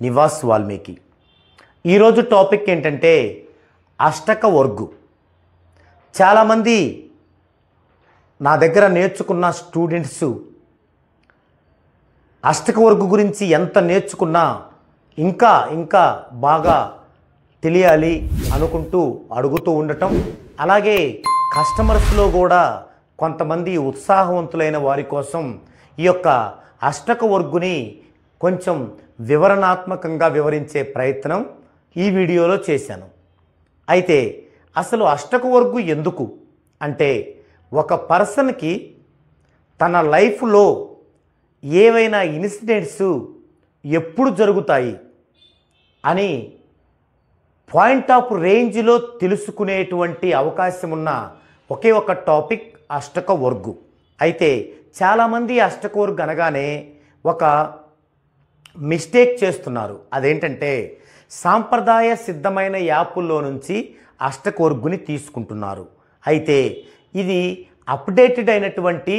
నివాస్ వాల్మీకి. ఈరోజు టాపిక్ ఏంటంటే అష్టక వర్గు. చాలామంది నా దగ్గర నేర్చుకున్న స్టూడెంట్స్ అష్టక వర్గు గురించి ఎంత నేర్చుకున్నా ఇంకా బాగా తెలియాలి అనుకుంటూ అడుగుతూ ఉండటం, అలాగే కస్టమర్స్లో కూడా కొంతమంది ఉత్సాహవంతులైన వారి కోసం ఈ యొక్క అష్టక వర్గుని కొంచెం వివరణాత్మకంగా వివరించే ప్రయత్నం ఈ వీడియోలో చేశాను. అయితే అసలు అష్టక వర్గు ఎందుకు అంటే, ఒక పర్సన్కి తన లైఫ్లో ఏవైనా ఇన్సిడెంట్స్ ఎప్పుడు జరుగుతాయి అని పాయింట్ ఆఫ్ రేంజ్లో తెలుసుకునేటువంటి అవకాశం ఉన్న ఒకే ఒక టాపిక్ అష్టక వర్గు. అయితే చాలామంది అష్టక వర్గు అనగానే ఒక మిస్టేక్ చేస్తున్నారు. అదేంటంటే, సాంప్రదాయ సిద్ధమైన యాపుల్లో నుంచి అష్టక వర్గుని తీసుకుంటున్నారు. అయితే ఇది అప్డేటెడ్ అయినటువంటి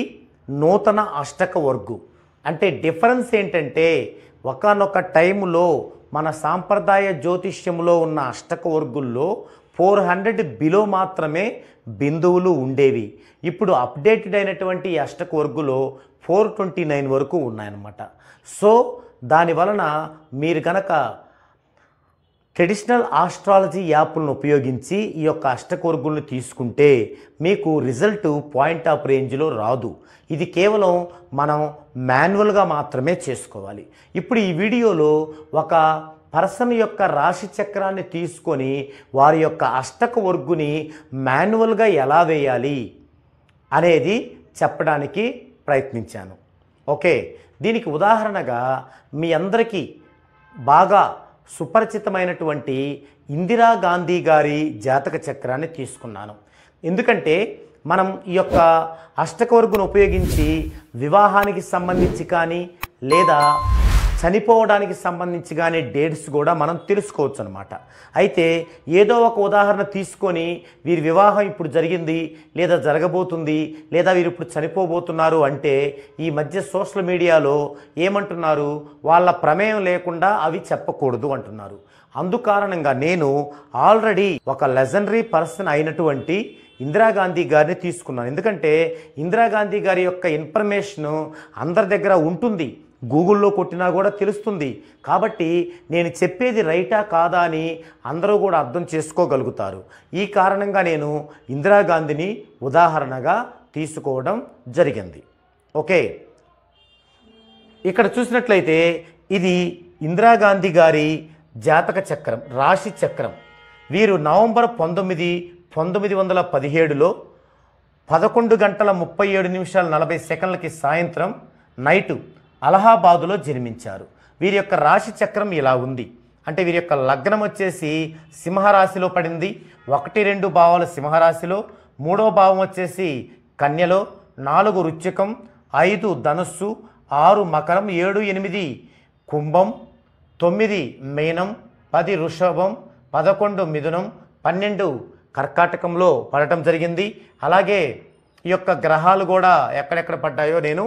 నూతన అష్టక వర్గు. అంటే డిఫరెన్స్ ఏంటంటే, ఒకానొక టైంలో మన సాంప్రదాయ జ్యోతిష్యంలో ఉన్న అష్టక వర్గుల్లో 400 బిలో మాత్రమే బిందువులు ఉండేవి. ఇప్పుడు అప్డేటెడ్ అయినటువంటి అష్టక వర్గులో 429 వరకు ఉన్నాయన్నమాట. సో దానివలన మీరు కనుక ట్రెడిషనల్ ఆస్ట్రాలజీ యాప్లను ఉపయోగించి ఈ యొక్క అష్టక వర్గులను తీసుకుంటే మీకు రిజల్ట్ పాయింట్ ఆఫ్ రేంజ్లో రాదు. ఇది కేవలం మనం మాన్యువల్గా మాత్రమే చేసుకోవాలి. ఇప్పుడు ఈ వీడియోలో ఒక పర్సన్ యొక్క రాశి చక్రాన్ని తీసుకొని వారి యొక్క అష్టక వర్గుని మాన్యువల్గా ఎలా వేయాలి అనేది చెప్పడానికి ప్రయత్నించాను. ఓకే, దీనికి ఉదాహరణగా మీ అందరికీ బాగా సుపరిచితమైనటువంటి ఇందిరాగాంధీ గారి జాతక చక్రాన్ని తీసుకున్నాను. ఎందుకంటే మనం ఈ యొక్క అష్టక వర్గును ఉపయోగించి వివాహానికి సంబంధించి కానీ లేదా చనిపోవడానికి సంబంధించి కానీ డేట్స్ కూడా మనం తెలుసుకోవచ్చు అనమాట. అయితే ఏదో ఒక ఉదాహరణ తీసుకొని వీరి వివాహం ఇప్పుడు జరిగింది లేదా జరగబోతుంది లేదా వీరు ఇప్పుడు చనిపోబోతున్నారు అంటే ఈ మధ్య సోషల్ మీడియాలో ఏమంటున్నారు, వాళ్ళ ప్రమేయం లేకుండా అవి చెప్పకూడదు అంటున్నారు. అందుకారణంగా నేను ఆల్రెడీ ఒక లెజెండరీ పర్సన్ అయినటువంటి ఇందిరాగాంధీ గారిని తీసుకున్నాను. ఎందుకంటే ఇందిరాగాంధీ గారి యొక్క ఇన్ఫర్మేషన్ అందరి దగ్గర ఉంటుంది, గూగుల్లో కొట్టినా కూడా తెలుస్తుంది. కాబట్టి నేను చెప్పేది రైటా కాదా అని అందరూ కూడా అర్థం చేసుకోగలుగుతారు. ఈ కారణంగా నేను ఇందిరాగాంధీని ఉదాహరణగా తీసుకోవడం జరిగింది. ఓకే, ఇక్కడ చూసినట్లయితే ఇది ఇందిరాగాంధీ గారి జాతక చక్రం, రాశి చక్రం. వీరు నవంబర్ 19, 1917లో 11:37 సాయంత్రం నైటు అలహాబాదులో జన్మించారు. వీరి యొక్క రాశి చక్రం ఇలా ఉంది. అంటే వీరి యొక్క లగ్నం వచ్చేసి సింహరాశిలో పడింది. 1, 2 భావాలు సింహరాశిలో, 3వ భావం వచ్చేసి కన్యలో, 4 వృశ్చికం, 5 ధనుస్సు, 6 మకరం, 7, 8 కుంభం, 9 మీనం, 10 వృషభం, 11 మిథునం, 12 కర్కాటకంలో పడటం జరిగింది. అలాగే ఈ యొక్క గ్రహాలు కూడా ఎక్కడెక్కడ పడ్డాయో నేను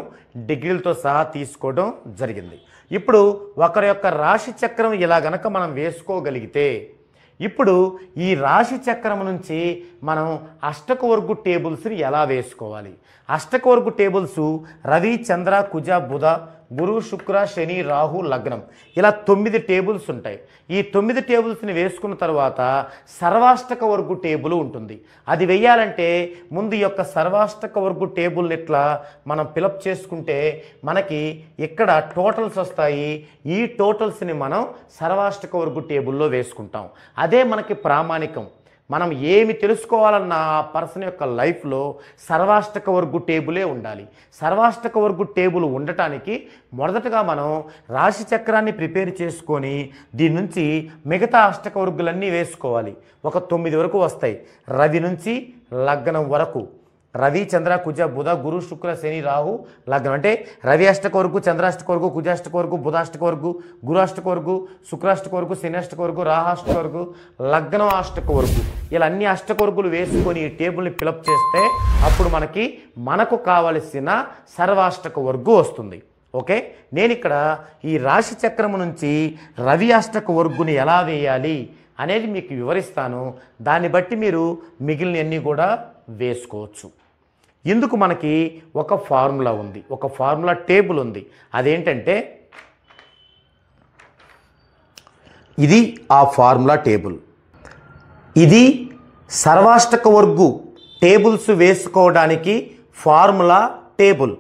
డిగ్రీలతో సహా తీసుకోవడం జరిగింది. ఇప్పుడు ఒకరి యొక్క రాశి చక్రం ఇలా గనక మనం వేసుకోగలిగితే, ఇప్పుడు ఈ రాశి చక్రం నుంచి మనం అష్టక వర్గు టేబుల్స్ని ఎలా వేసుకోవాలి? అష్టక వర్గు టేబుల్స్ రవి, చంద్ర, కుజ, బుధ, గురు, శుక్ర, శని, రాహు, లగ్నం ఇలా 9 టేబుల్స్ ఉంటాయి. ఈ 9 టేబుల్స్ని వేసుకున్న తర్వాత సర్వాష్టక వర్గు టేబుల్ ఉంటుంది. అది వేయాలంటే ముందు ఈ యొక్క సర్వాష్టక వర్గు టేబుల్ని ఇట్లా మనం ఫిలప్ చేసుకుంటే మనకి ఇక్కడ టోటల్స్ వస్తాయి. ఈ టోటల్స్ని మనం సర్వాష్టక వర్గు టేబుల్లో వేసుకుంటాం. అదే మనకి ప్రామాణికం. మనం ఏమి తెలుసుకోవాలన్నా ఆ పర్సన్ యొక్క లైఫ్లో సర్వాష్టక వర్గు టేబులే ఉండాలి. సర్వాష్టక వర్గు టేబుల్ ఉండటానికి మొదటగా మనం రాశి చక్రాన్ని ప్రిపేర్ చేసుకొని దీని నుంచి మిగతా అష్టక వర్గులన్నీ వేసుకోవాలి. ఒక 9 వరకు వస్తాయి. రవి నుంచి లగ్నం వరకు, రవి, చంద్ర, కుజ, బుధ, గురు, శుక్ర, శని, రాహు, లగ్నం. అంటే రవి అష్టక వర్గు, చంద్రాష్టక వర్గు, కుజాష్టక వర్గు, బుధాష్టక వర్గు, గురాష్టక వర్గు, శుక్రాష్టక వర్గు, శనిష్టక వర్గు, రాహాష్టక వర్గు, లగ్నం అష్టక వర్గు. ఇలా అన్ని అష్టక వర్గులు వేసుకొని ఈ టేబుల్ని ఫిలప్ చేస్తే అప్పుడు మనకు కావలసిన సర్వాష్టక వర్గు వస్తుంది. ఓకే, నేను ఇక్కడ ఈ రాశి చక్రము నుంచి రవి అష్టక వర్గుని ఎలా వేయాలి అనేది మీకు వివరిస్తాను. దాన్ని బట్టి మీరు మిగిలినవన్నీ కూడా వేసుకోవచ్చు. ఇందుకు మనకి ఒక ఫార్ములా ఉంది, ఒక ఫార్ములా టేబుల్ ఉంది. అదేంటంటే ఇది ఆ ఫార్ములా టేబుల్. ఇది సర్వాష్టక వర్గు టేబుల్స్ వేసుకోవడానికి ఫార్ములా టేబుల్.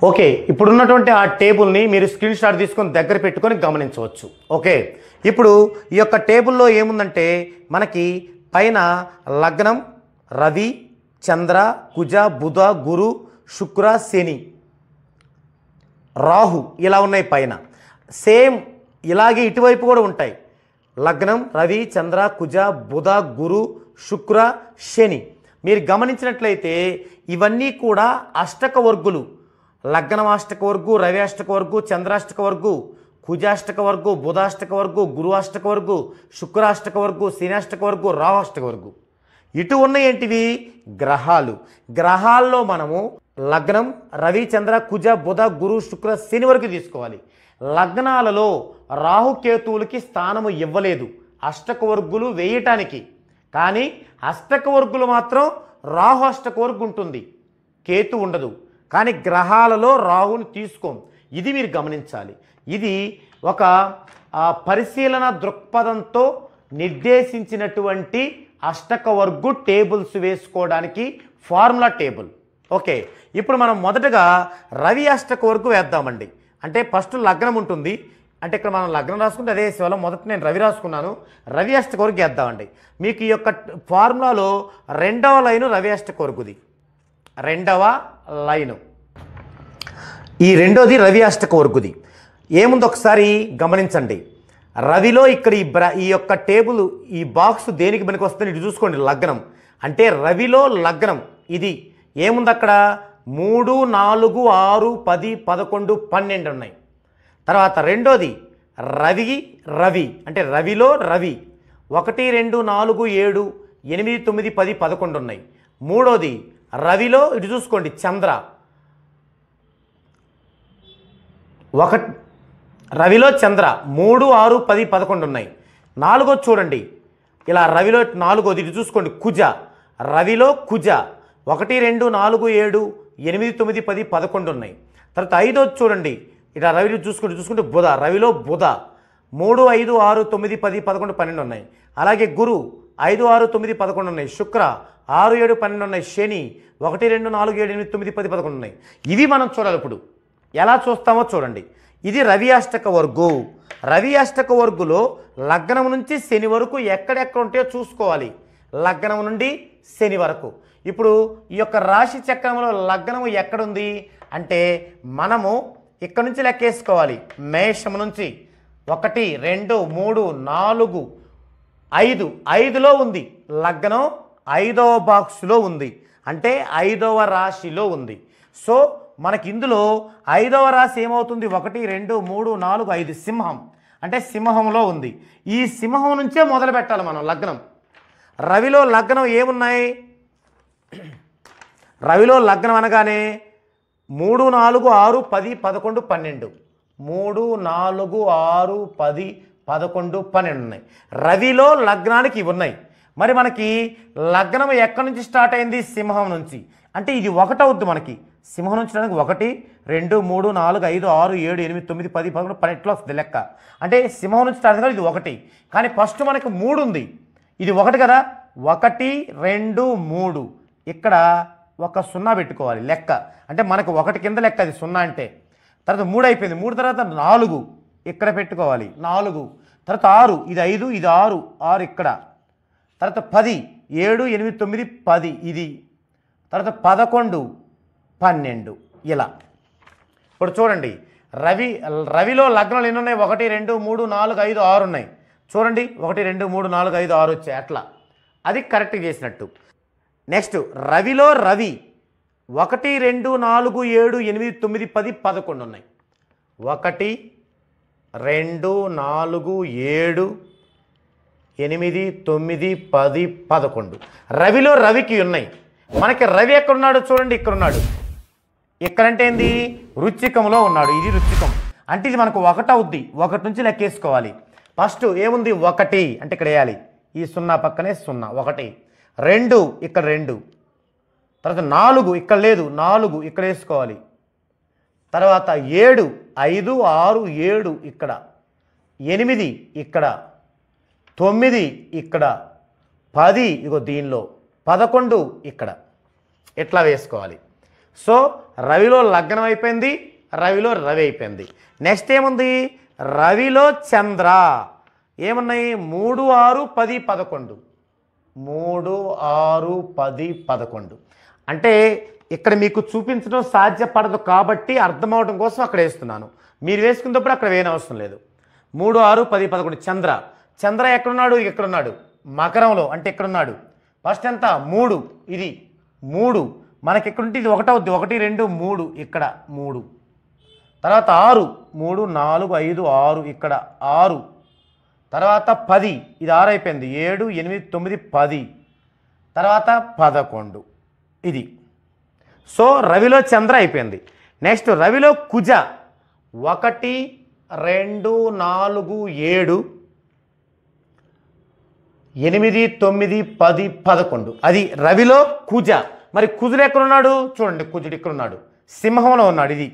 ఓకే, ఇప్పుడున్నటువంటి ఆ టేబుల్ని మీరు స్క్రీన్ షాట్ తీసుకొని దగ్గర పెట్టుకొని గమనించవచ్చు. ఓకే, ఇప్పుడు ఈ యొక్క టేబుల్లో ఏముందంటే మనకి పైన లగ్నం రవి, చంద్ర, కుజ, బుధ, గురు, శుక్ర, శని, రాహు ఇలా ఉన్నాయి పైన. సేమ్ ఇలాగే ఇటువైపు కూడా ఉంటాయి. లగ్నం రవి, చంద్ర, కుజ, బుధ, గురు, శుక్ర, శని. మీరు గమనించినట్లయితే ఇవన్నీ కూడా అష్టక వర్గులు. లగ్నం అష్టక వర్గు, రవి అష్టక వర్గు, చంద్రాష్టక వర్గు, కుజాష్టక వర్గు, బుధాష్టక వర్గు, గురువాష్టక వర్గు, శుక్రాష్టక వర్గు, శనాష్టక వర్గు, రాహుష్టక వర్గు. ఇటు ఉన్న ఏంటివి గ్రహాలు. గ్రహాల్లో మనము లగ్నం రవి, చంద్ర, కుజ, బుధ, గురు, శుక్ర, శని వరకు తీసుకోవాలి. లగ్నాలలో రాహుకేతువులకి స్థానము ఇవ్వలేదు అష్టక వర్గులు వేయటానికి. కానీ అష్టక వర్గులు మాత్రం రాహు అష్టక వర్గు ఉంటుంది, కేతు ఉండదు. కానీ గ్రహాలలో రాహుని తీసుకోం. ఇది మీరు గమనించాలి. ఇది ఒక పరిశీలన దృక్పథంతో నిర్దేశించినటువంటి అష్టక వర్గు టేబుల్స్ వేసుకోవడానికి ఫార్ములా టేబుల్. ఓకే, ఇప్పుడు మనం మొదటగా రవి అష్టక వర్గు వేద్దామండి. అంటే ఫస్ట్ లగ్నం ఉంటుంది. అంటే ఇక్కడ మనం లగ్నం రాసుకుంటే అదే శివలం. మొదట నేను రవి రాసుకున్నాను. రవి అష్టక వర్గు వేద్దామండి. మీకు ఈ యొక్క ఫార్ములాలో రెండవ లైను రవి అష్టక వర్గుది, రెండవ లైను. ఈ రెండోది రవి అష్టక వర్గుది. ఏముంది ఒకసారి గమనించండి. రవిలో ఇక్కడ ఈ యొక్క టేబుల్, ఈ బాక్స్ దేనికి పనికి వస్తుంది ఇటు చూసుకోండి. లగ్నం అంటే రవిలో లగ్నం ఇది. ఏముంది అక్కడ 3, 4, 6, 10, 11, 12 ఉన్నాయి. తర్వాత రెండోది రవి అంటే రవిలో రవి 1, 2, 4, 7, 8, 9, 10, 11 ఉన్నాయి. మూడోది రవిలో ఇటు చూసుకోండి చంద్ర రవిలో చంద్ర 3, 6, 10, 11 ఉన్నాయి. నాలుగోది చూడండి ఇలా రవిలో నాలుగోది ఇటు చూసుకోండి కుజ, రవిలో కుజ 1, 2, 4, 7, 8, 9, 10, 11 ఉన్నాయి. తర్వాత ఐదోది చూడండి ఇలా రవిలో చూసుకుంటే బుధ, రవిలో బుధ 3, 5, 6, 9, 10, 11, 12 ఉన్నాయి. అలాగే గురు 5, 6, 9, 11 ఉన్నాయి. శుక్ర 6, 7, 12 ఉన్నాయి. శని 1, 2, 4, 7, 8, 9, 10, 11 ఉన్నాయి. ఇవి మనం చూడాలి. ఇప్పుడు ఎలా చూస్తామో చూడండి. ఇది రవి అష్టక వర్గు. రవి అష్టక వర్గులో లగ్నం నుంచి శని వరకు ఎక్కడెక్కడ ఉంటే చూసుకోవాలి. లగ్నం నుండి శని వరకు. ఇప్పుడు ఈ యొక్క రాశి చక్రంలో లగ్నము ఎక్కడుంది అంటే మనము ఇక్కడ నుంచి లెక్కేసుకోవాలి. మేషం నుంచి 1, 2, 3, 4, 5, 5లో ఉంది లగ్నం. 5వ బాక్స్లో ఉంది అంటే 5వ రాశిలో ఉంది. సో మనకి ఇందులో 5వ రాశి ఏమవుతుంది? 1, 2, 3, 4, 5 సింహం అంటే సింహంలో ఉంది. ఈ సింహం నుంచే మొదలు పెట్టాలి మనం లగ్నం. రవిలో లగ్నం ఏమున్నాయి? రవిలో లగ్నం అనగానే 3, 4, 6, 10, 11, 12 3, 4, 6, 10, 11, 12 ఉన్నాయి. రవిలో లగ్నానికి ఇవి ఉన్నాయి. మరి మనకి లగ్నం ఎక్కడి నుంచి స్టార్ట్ అయింది? సింహం నుంచి. అంటే ఇది 1 అవుద్ది మనకి. సింహం నుంచి 1, 2, 3, 4, 5, 6, 7, 8, 9, 10, 11, 12 వస్తుంది లెక్క. అంటే సింహం నుంచి స్టార్ట్ కదా ఇది 1. కానీ ఫస్ట్ మనకి 3 ఉంది. ఇది 1 కదా. 1, 2, 3 ఇక్కడ ఒక 0 పెట్టుకోవాలి లెక్క. అంటే మనకు 1 కింద లెక్క అది 0 అంటే. తర్వాత 3 అయిపోయింది. 3 తర్వాత 4 ఇక్కడ పెట్టుకోవాలి 4. తర్వాత 6 ఇది 5 ఇది 6 ఇక్కడ. తర్వాత 10 7 8 9 10 ఇది. తర్వాత 11 12 ఇలా. ఇప్పుడు చూడండి రవిలో లగ్నాలు ఎన్ని ఉన్నాయి? 1 2 3 4 5 6 ఉన్నాయి. చూడండి 1 2 3 4 5 6 వచ్చాయి. అట్లా అది కరెక్ట్ చేసినట్టు. నెక్స్ట్ రవిలో రవి 1 2 4 7 8 9 10 11 ఉన్నాయి. 1 2 4 7 8 9 10 11 రవిలో రవికి ఉన్నాయి. మనకి రవి ఎక్కడున్నాడు చూడండి, ఇక్కడ ఉన్నాడు. ఇక్కడంటే ఏంది రుచికంలో ఉన్నాడు, ఇది రుచికం అంటే ఇది మనకు 1 అవుద్ది, 1 నుంచి లెక్కేసుకోవాలి. ఫస్ట్ ఏముంది 1 అంటే ఇక్కడ వేయాలి, ఈ 0 పక్కనే 0 1 2 ఇక్కడ 2 తర్వాత 4 ఇక్కడ లేదు 4 ఇక్కడ వేసుకోవాలి. తర్వాత 7 5 6 7 ఇక్కడ 8 ఇక్కడ 9 ఇక్కడ 10 ఇగో దీనిలో 11 ఇక్కడ ఇట్లా వేసుకోవాలి. సో రవిలో లగ్నం అయిపోయింది, రవిలో రవి అయిపోయింది. నెక్స్ట్ ఏముంది రవిలో చంద్ర ఏమున్నాయి 3 6 10 11 3 6 10 11 అంటే ఇక్కడ మీకు చూపించడం సాధ్యపడదు కాబట్టి అర్థం అవడం కోసం అక్కడ వేస్తున్నాను. మీరు వేసుకున్నప్పుడు అక్కడ వేయనవసరం లేదు. 3 6 10 11 చంద్ర చంద్ర ఎక్కడున్నాడు ఎక్కడున్నాడు మకరంలో అంటే ఎక్కడున్నాడు ఫస్ట్ ఎంత 3 ఇది 3 మనకి ఎక్కడుంటే ఇది 1 అవుద్ది 1 2 3 ఇక్కడ 3 తర్వాత 6 3 4 5 6 ఇక్కడ 6 తర్వాత 10 ఇది 6 అయిపోయింది 7 8 9 10 తర్వాత 11 ఇది. సో రవిలో చంద్ర అయిపోయింది. నెక్స్ట్ రవిలో కుజ 1 2 4 7 8 9 10 11 అది రవిలో కుజ. మరి కుజుడు ఎక్కడున్నాడు చూడండి, కుజుడు ఇక్కడ ఉన్నాడు సింహంలో ఉన్నాడు. ఇది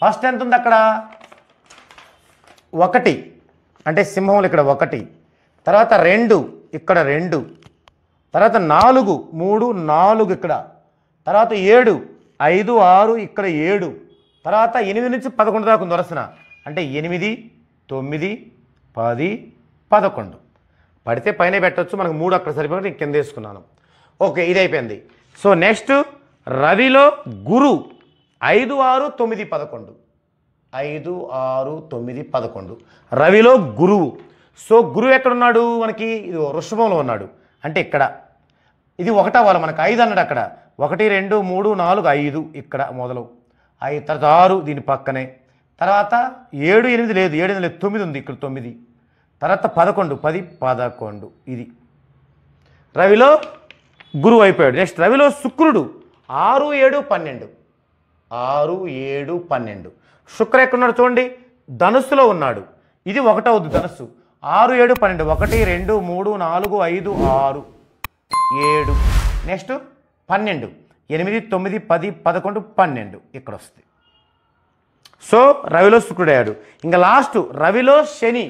ఫస్ట్ ఎంత ఉంది అక్కడ 1 అంటే సింహంలో ఇక్కడ 1 తర్వాత 2 ఇక్కడ 2 తర్వాత 4 3 4 ఇక్కడ తర్వాత 7 5 6 ఇక్కడ 7 తర్వాత 8 నుంచి 11 దాకా ఉంది వరుసన అంటే 8 9 10 11 పడితే పైన పెట్టవచ్చు, మనకు 3 అక్కడ సరిపోయి కింద వేసుకున్నాను. ఓకే ఇది అయిపోయింది. సో నెక్స్ట్ రవిలో గురు 5 6 9 11 5 6 9 11 రవిలో గురువు. సో గురువు ఎక్కడున్నాడు మనకి ఇది వృషభంలో ఉన్నాడు అంటే ఇక్కడ ఇది 1 అవ్వాలి మనకు 5 అన్నాడు అక్కడ 1 2 3 4 5 ఇక్కడ మొదలు 5 తర్వాత 6 దీని పక్కనే తర్వాత 7 8 లేదు 7 8 లేదు 9 ఉంది ఇక్కడ 9 తర్వాత 11 10 11 ఇది రవిలో గురువు అయిపోయాడు. నెక్స్ట్ రవిలో శుక్రుడు 6 7 12 6 7 12 శుక్ర ఎక్కడున్నాడు చూడండి ధనుస్సులో ఉన్నాడు ఇది 1 అవుద్ది ధనుస్సు 6 7 12 1 2 3 4 5 6 7 నెక్స్ట్ 12 8 9 10 11 12 ఇక్కడ వస్తుంది. సో రవిలో శుక్రుడు అయ్యాడు. ఇంకా లాస్ట్ రవిలో శని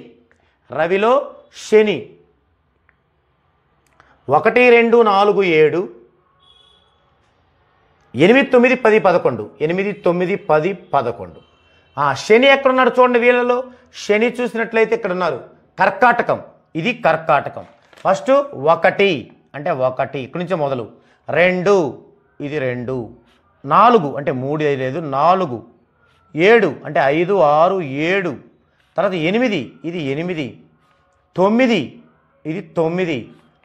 1 2 4 7 8 9 10 11 8 9 10 11 శని ఎక్కడున్నాడు చూడండి వీళ్ళలో శని చూసినట్లయితే ఇక్కడ ఉన్నారు కర్కాటకం ఇది కర్కాటకం. ఫస్ట్ 1 అంటే 1 ఇక్కడి నుంచే మొదలు 2 ఇది 2 4 అంటే 3 లేదు 4 7 అంటే 5 6 7 తర్వాత 8 ఇది 8 9 ఇది 9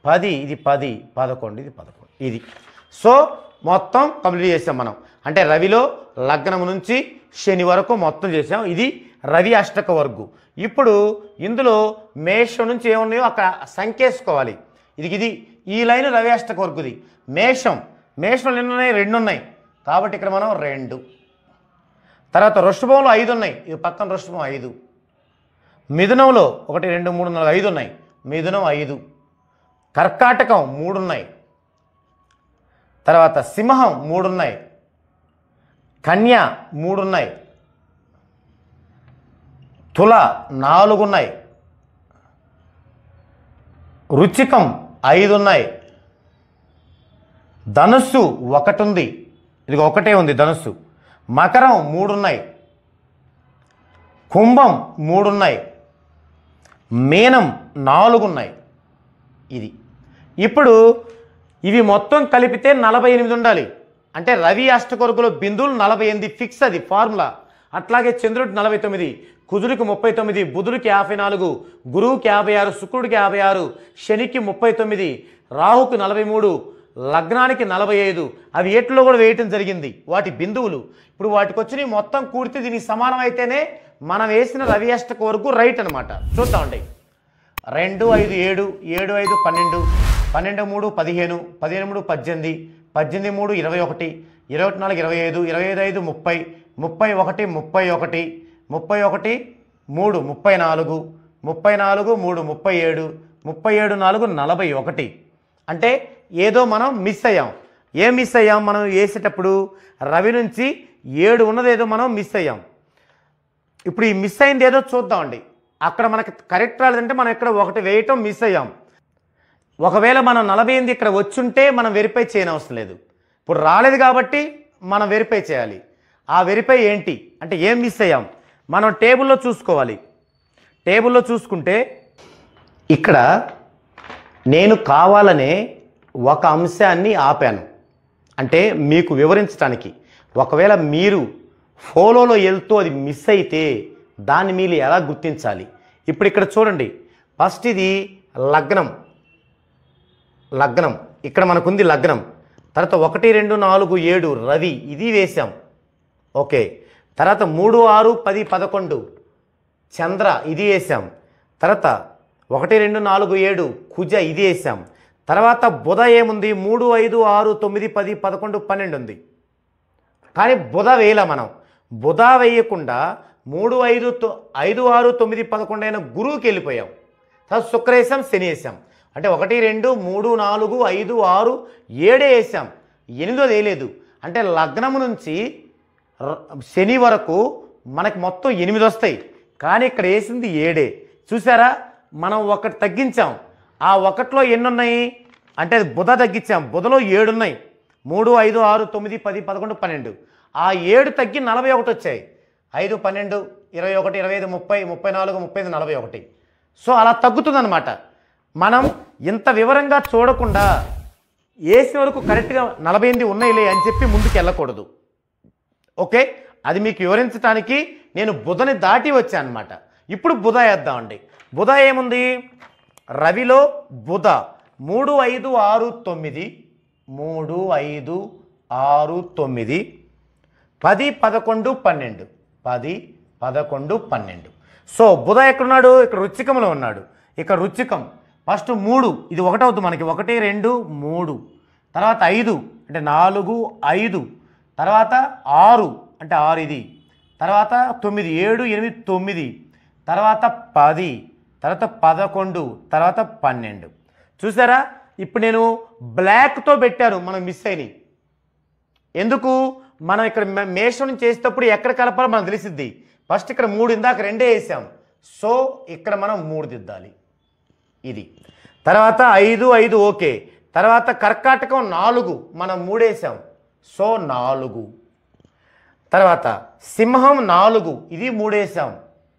10 ఇది 10 11 ఇది 11 ఇది. సో మొత్తం కంప్లీట్ చేసాం మనం అంటే రవిలో లగ్నం నుంచి శని వరకు మొత్తం చేసాం. ఇది రవి అష్టక వర్గు. ఇప్పుడు ఇందులో మేషం నుంచి ఏమున్నాయో అక్కడ సంకేసుకోవాలి. ఇది ఈ లైన్ రవి అష్టక వర్గుది. మేషంలో ఎన్ని ఉన్నాయి 2 ఉన్నాయి కాబట్టి ఇక్కడ మనం 2 తర్వాత వృషభంలో 5 ఉన్నాయి ఈ పక్కన వృషభం 5 మిథునంలో 1 2 3 4 5 ఉన్నాయి మిథునం 5 కర్కాటకం 3 ఉన్నాయి తర్వాత సింహం 3 ఉన్నాయి కన్య 3 ఉన్నాయి తుల 4 ఉన్నాయి వృశ్చికం 5 ఉన్నాయి ధనుస్సు 1 ఉంది ఇది ఒకటే ఉంది ధనుస్సు మకరం 3 ఉన్నాయి కుంభం 3 ఉన్నాయి మీనం 4 ఉన్నాయి ఇది. ఇప్పుడు ఇవి మొత్తం కలిపితే 48 ఉండాలి అంటే రవి అష్టకొరకులో బిందువులు 48 ఫిక్స్ అది ఫార్ములా. అట్లాగే చంద్రుడికి 49 కుజుడికి 39 బుధుడికి 54 గురువుకి 56 శుక్రుడికి 56 శనికి 39 రాహుకి 43 లగ్నానికి 45 అవి ఏట్లో కూడా వేయటం జరిగింది వాటి బిందువులు. ఇప్పుడు వాటికి వచ్చినవి మొత్తం కూడితే దీనికి సమానం అయితేనే మనం వేసిన రవి అష్టక వరకు రైట్ అనమాట. చూద్దామండి 2 5 7 7 5 12 12 3 15 15 3 18 18 3 21 21 4 25, 25 5 30, 31 31, 31 3 34, 34 3 37, 37 4 41. అంటే ఏదో మనం మిస్ అయ్యాం. ఏం మిస్ అయ్యాం? మనం వేసేటప్పుడు రవి నుంచి 7 ఉన్నదేదో మనం మిస్ అయ్యాం. ఇప్పుడు ఈ మిస్ అయింది ఏదో చూద్దామండి. అక్కడ మనకి కరెక్ట్ రాలేదంటే మనం ఇక్కడ 1 వేయటం మిస్ అయ్యాం. ఒకవేళ మనం 48 ఇక్కడ వచ్చుంటే మనం వెరిఫై చేయనవసరం లేదు. ఇప్పుడు రాలేదు కాబట్టి మనం వెరిఫై చేయాలి. ఆ వెరిఫై ఏంటి అంటే ఏం మిస్ అయ్యాం మనం టేబుల్లో చూసుకోవాలి. టేబుల్లో చూసుకుంటే ఇక్కడ నేను కావాలనే ఒక అంశాన్ని ఆపాను, అంటే మీకు వివరించడానికి. ఒకవేళ మీరు ఫోలోలో వెళ్తూ అది మిస్ అయితే దాన్ని మీరు ఎలా గుర్తించాలి? ఇప్పుడు ఇక్కడ చూడండి, ఫస్ట్ ఇది లగ్నం. లగ్నం ఇక్కడ మనకుంది లగ్నం. తర్వాత 1 2 4 7 రవి ఇది వేసాం. ఓకే. తర్వాత 3 6 10 11 చంద్ర ఇది వేసాం. తర్వాత 1 2 4 7 కుజ ఇది వేసాం. తర్వాత బుధ ఏముంది? 3 5 6 9 10 11 12 ఉంది. కానీ బుధ వేయలే మనం. బుధ వేయకుండా 3 5 5 6 9 11 అయిన గురువుకి వెళ్ళిపోయాం. తర్వాత శుక్ర వేసాం, శని వేసాం. అంటే 1 2 3 4 5 6 7 వేసాం, 8 వేయలేదు. అంటే లగ్నం నుంచి శని వరకు మనకి మొత్తం 8 వస్తాయి, కానీ ఇక్కడ వేసింది 7. చూసారా? మనం 1 తగ్గించాం. ఆ 1లో ఎన్ని ఉన్నాయి అంటే బుధ తగ్గించాం. బుధలో 7 ఉన్నాయి. 3 5 6 9 10 11 12. ఆ 7 తగ్గి 41 వచ్చాయి. 5 12 21 25 30 34 35 41. సో అలా తగ్గుతుందన్నమాట. మనం ఇంత వివరంగా చూడకుండా వేసిన వరకు కరెక్ట్గా 48 ఉన్నాయిలే అని చెప్పి ముందుకు వెళ్ళకూడదు. ఓకే, అది మీకు వివరించడానికి నేను బుధని దాటి వచ్చాను అనమాట. ఇప్పుడు బుధ వేద్దామండి. బుధ ఏముంది? రవిలో బుధ 3 5 6 9, 3 5 6 9, 10 11 12, 10 11 12. సో బుధ ఎక్కడున్నాడు? ఇక్కడ రుచ్చికంలో ఉన్నాడు. ఇక్కడ రుచ్చికం ఫస్ట్ 3 ఇది 1 అవుతుంది మనకి. 1 2 3, తర్వాత 5 అంటే 4 5, తర్వాత 6 అంటే 6 ఇది, తర్వాత 9 7 8 9, తర్వాత 10, తర్వాత 11, తర్వాత 12. చూసారా? ఇప్పుడు నేను బ్లాక్తో పెట్టాను, మనం మిస్ అయినాయి. ఎందుకు? మనం ఇక్కడ మేషం నుంచి చేసేటప్పుడు ఎక్కడ కలపాలో మనకు తెలిసిద్ది. ఫస్ట్ ఇక్కడ 3 ఇందాక 2 వేసాం. సో ఇక్కడ మనం 3 దిద్దాలి. ఇది తర్వాత 5 5 ఓకే. తర్వాత కర్కాటకం 4 మనం 3 వేసాం. సో 4. తర్వాత సింహం 4 ఇది 3 వేసాం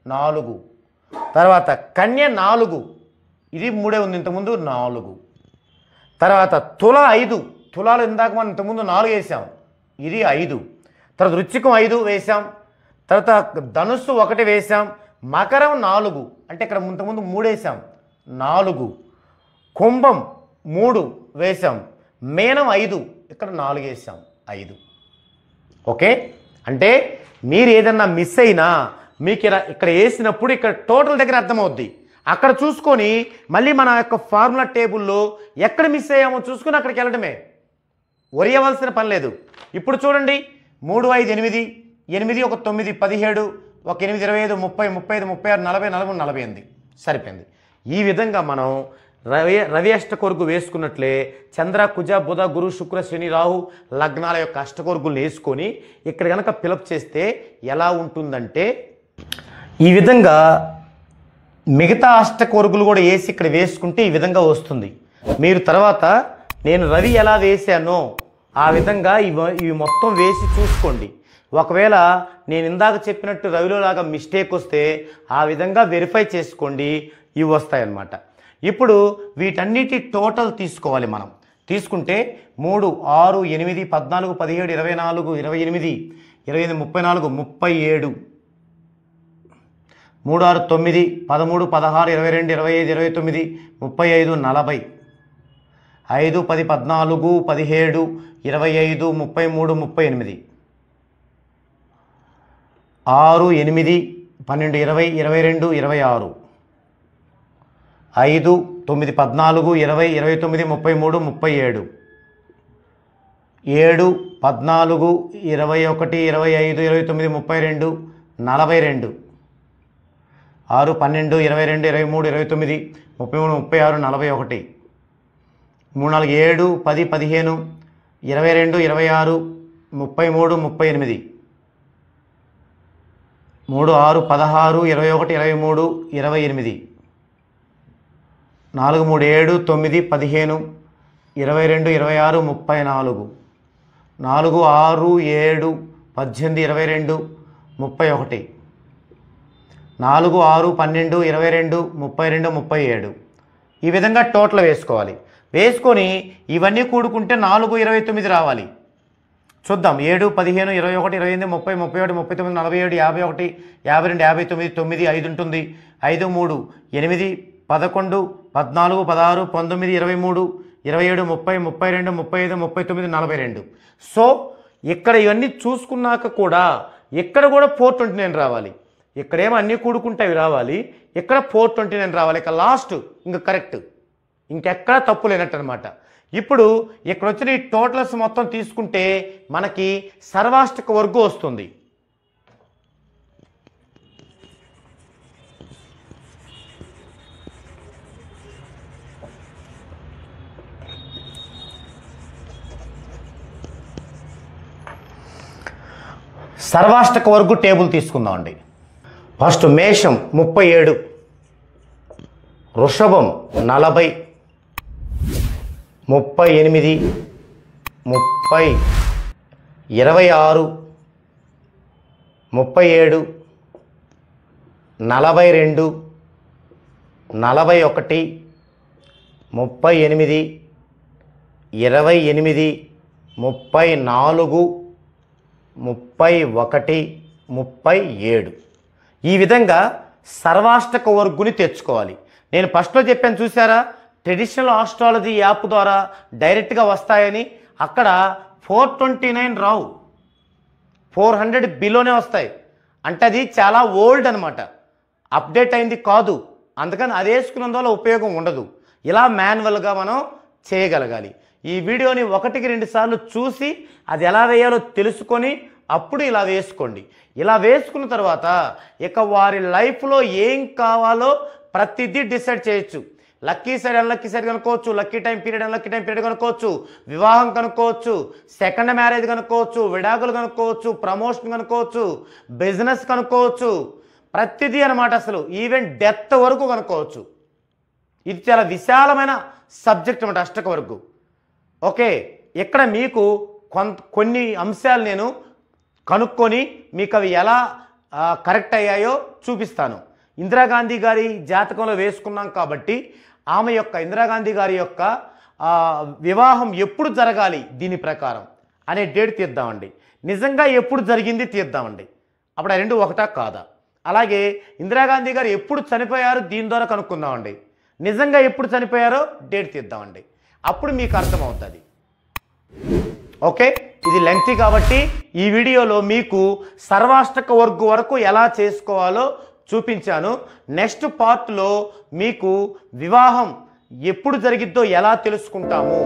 4. తర్వాత కన్య 4 ఇది 3 ఉంది ఇంతకుముందు 4. తర్వాత తుల 5, తులాలు ఇందాక మనం ఇంతకుముందు 4 వేసాం, ఇది 5. తర్వాత వృశ్చికం 5 వేసాం. తర్వాత ధనుస్సు 1 వేసాం. మకరం 4 అంటే ఇక్కడ ఇంతకుముందు 3 వేసాం 4. కుంభం 3 వేసాం. మీనం 5 ఇక్కడ 4 వేసాం 5. ఓకే, అంటే మీరు ఏదన్నా మిస్ అయినా మీకు ఇక్కడ వేసినప్పుడు ఇక్కడ టోటల్ దగ్గర అర్థమవుద్ది. అక్కడ చూసుకొని మళ్ళీ మన యొక్క ఫార్ములా టేబుల్లో ఎక్కడ మిస్ అయ్యామో చూసుకొని అక్కడికి వెళ్ళడమే, వరియవలసిన పని లేదు. ఇప్పుడు చూడండి 3 5 8, 8 1 9 17, 1 8 25 30 35 36 40 43 48 సరిపోయింది. ఈ విధంగా మనం రవి అష్టకొరుగు వేసుకున్నట్లే చంద్ర కుజ బుధ గురు శుక్ర శని రాహు లగ్నాల యొక్క అష్టకొరుగులు వేసుకొని ఇక్కడ కనుక ఫిలప్ చేస్తే ఎలా ఉంటుందంటే ఈ విధంగా మిగతా అష్టకొరుగులు కూడా వేసి ఇక్కడ వేసుకుంటే ఈ విధంగా వస్తుంది. మీరు తర్వాత నేను రవి ఎలా వేసానో ఆ విధంగా ఇవి మొత్తం వేసి చూసుకోండి. ఒకవేళ నేను ఇందాక చెప్పినట్టు రవిలో లాగా మిస్టేక్ వస్తే ఆ విధంగా వెరిఫై చేసుకోండి, ఇవి వస్తాయన్నమాట. ఇప్పుడు వీటన్నిటి టోటల్ తీసుకోవాలి. మనం తీసుకుంటే 3 6 8 14 17 24 28 28 34 37 3 6 9 13 16 22 25 29 35 40 5 10 14 17 25 33 38 6 8 12 20 22 26 5 9 14 20 29 33 37 7, 14, 21, 25, 29, 32, 42, 6, 12, 22, 23, 29, 33, 36, 41, 3, 4, 7, 10, 15, 22, 26, 33, 38, 3, 6, 16, 21, 23, 28, 4, 3, 7, 9, 15, 22, 26, 34, 4, 6, 7, 18, 22, 31, 4, 6, 12, 22, 32, 37 ఈ విధంగా టోటల్ వేసుకోవాలి. వేసుకొని ఇవన్నీ కూడుకుంటే 4, 29 రావాలి. చూద్దాం. 7, 15, 21, 28, 30, 31, 39, 47, 51, 52, 59, 9, 5 ఉంటుంది. 5, 3, 8, 11, 14, 16, 19, 23, 27, 30, 32, 35, 39, 42. సో ఇక్కడ ఇవన్నీ చూసుకున్నాక కూడా ఇక్కడ కూడా 429 రావాలి. ఇక్కడేమో అన్నీ కూడుకుంటే అవి రావాలి, ఇక్కడ 429 రావాలి. ఇక లాస్ట్ ఇంకా కరెక్ట్, ఇంకెక్కడా తప్పు లేనట్టు అనమాట. ఇప్పుడు ఇక్కడ వచ్చిన ఈ టోటల్స్ మొత్తం తీసుకుంటే మనకి సర్వాష్టక వర్గం వస్తుంది. సర్వాష్టక వర్గు టేబుల్ తీసుకుందామండి. ఫస్ట్ మేషం 37, వృషభం 40, 38, 30, 26, 37, 42, 41, 38, 28, 34, 31, 37 ఈ విధంగా సర్వాష్టక వర్గుని తెచ్చుకోవాలి. నేను ఫస్ట్లో చెప్పాను చూసారా, ట్రెడిషనల్ ఆస్ట్రాలజీ యాప్ ద్వారా డైరెక్ట్గా వస్తాయని. అక్కడ 429 రావు, 400 బిలోనే వస్తాయి. అంటే అది చాలా ఓల్డ్ అనమాట, అప్డేట్ అయింది కాదు. అందుకని అది వేసుకున్నందువల్ల ఉపయోగం ఉండదు. ఇలా మాన్యువల్గా మనం చేయగలగాలి. ఈ వీడియోని 1-2 సార్లు చూసి అది ఎలా వేయాలో తెలుసుకొని అప్పుడు ఇలా వేసుకోండి. ఇలా వేసుకున్న తర్వాత ఇక వారి లైఫ్లో ఏం కావాలో ప్రతిదీ డిసైడ్ చేయొచ్చు. లక్కీ సైడ్ అన్లక్కీ సైడ్ కనుక్కోవచ్చు, lucky time period unlucky time period కనుక్కోవచ్చు, వివాహం కనుక్కోవచ్చు, సెకండ్ మ్యారేజ్ కనుక్కోవచ్చు, విడాకులు కనుక్కోవచ్చు, ప్రమోషన్ కనుక్కోవచ్చు, బిజినెస్ కనుక్కోవచ్చు, ప్రతిదీ అనమాట. అసలు ఈవెన్ డెత్ వరకు కనుక్కోవచ్చు. ఇది చాలా విశాలమైన సబ్జెక్ట్ అన్నమాట అష్టక వర్గు. ఓకే, ఇక్కడ మీకు కొన్ని అంశాలు నేను కనుక్కొని మీకు అవి ఎలా కరెక్ట్ అయ్యాయో చూపిస్తాను. ఇందిరాగాంధీ గారి జాతకంలో వేసుకున్నాం కాబట్టి ఆమె యొక్క ఇందిరాగాంధీ గారి యొక్క వివాహం ఎప్పుడు జరగాలి దీని ప్రకారం అనే డేట్ తీద్దామండి. నిజంగా ఎప్పుడు జరిగింది తీద్దామండి. అప్పుడు ఆ రెండు ఒకటా కాదా. అలాగే ఇందిరాగాంధీ గారు ఎప్పుడు చనిపోయారు దీని ద్వారా కనుక్కుందామండి. నిజంగా ఎప్పుడు చనిపోయారో డేట్ తీద్దామండి. అప్పుడు మీకు అర్థమవుతుంది. ఓకే, ఇది లెంగ్తీ కాబట్టి ఈ వీడియోలో మీకు సర్వాష్టక వర్గు వరకు ఎలా చేసుకోవాలో చూపించాను. నెక్స్ట్ పార్ట్లో మీకు వివాహం ఎప్పుడు జరిగిద్దో ఎలా తెలుసుకుంటాము